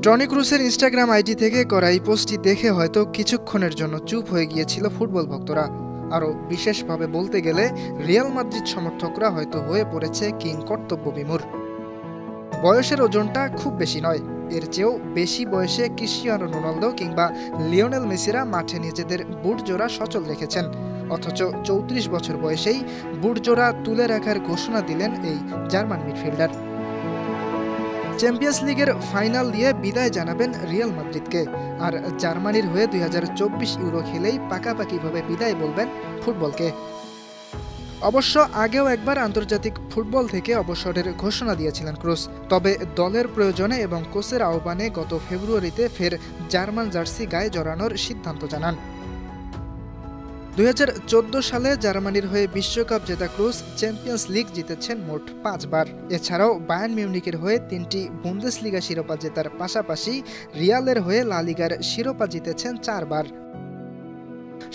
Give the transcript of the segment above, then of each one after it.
Tony ক্রুসের Instagram ID থেকে করা এই পোস্টটি দেখে হয়তো কিছুক্ষণের জন্য চুপ হয়ে গিয়েছিল ফুটবল ভক্তরা। আরও বিশেষভাবে বলতে গেলে রিয়াল মাদ্রিদ সমর্থকরা হয়তো হয়ে পড়েছে কিং কর্তব্যবিমূঢ়। বয়সের ওজনটা খুব বেশি নয়, এর চেয়েও বেশি বয়সে ক্রিস্টিয়ানো রোনালদো কিংবা লিওনেল মেসিরা মাঠে নিজেদের বুটজোড়া সচল রেখেছেন, অথচ ৩৪ বছর বয়সেই বুটজোড়া তুলে রাখার ঘোষণা দিলেন এই জার্মান মিডফিল্ডার। চ্যাম্পিয়ন্স লিগের ফাইনাল দিয়ে বিদায় জানাবেন রিয়াল মাদ্রিদকে, আর জার্মানির হয়ে ২০২৪ ইউরো খেলেই পাকাপাকিভাবে বিদায় বলবেন ফুটবলকে। অবশ্য আগেও একবার আন্তর্জাতিক ফুটবল থেকে অবসরের ঘোষণা দিয়েছিলেন ক্রুস, তবে দলের প্রয়োজনে এবং কোচের আহ্বানে গত ফেব্রুয়ারিতে ফের জার্মান জার্সি গায়ে জড়ানোর সিদ্ধান্ত জানান। ২০১৪ সালে জার্মানির হয়ে বিশ্বকাপ জেতা ক্রুস চ্যাম্পিয়ন্স লিগ জিতেছেন মোট ৫ বার। এছাড়াও বায়ার্ন মিউনিখের হয়ে ৩টি বুন্দেসলিগা শিরোপা জেতার পাশাপাশি রিয়ালের হয়ে লা লিগার শিরোপা জিতেছেন ৪ বার।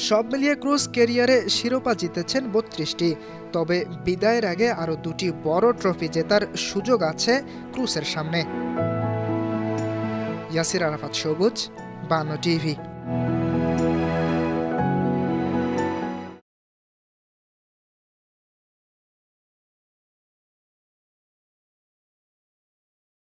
সব মিলিয়ে ক্রুস ক্যারিয়ারে শিরোপা জিতেছেন ৩২টি, তবে বিদায়ের আগে আরও ২টি বড় ট্রফি জেতার সুযোগ আছে ক্রুসের সামনে। ইয়াসির আরাফাত সবুজ, ৫২ টিভি।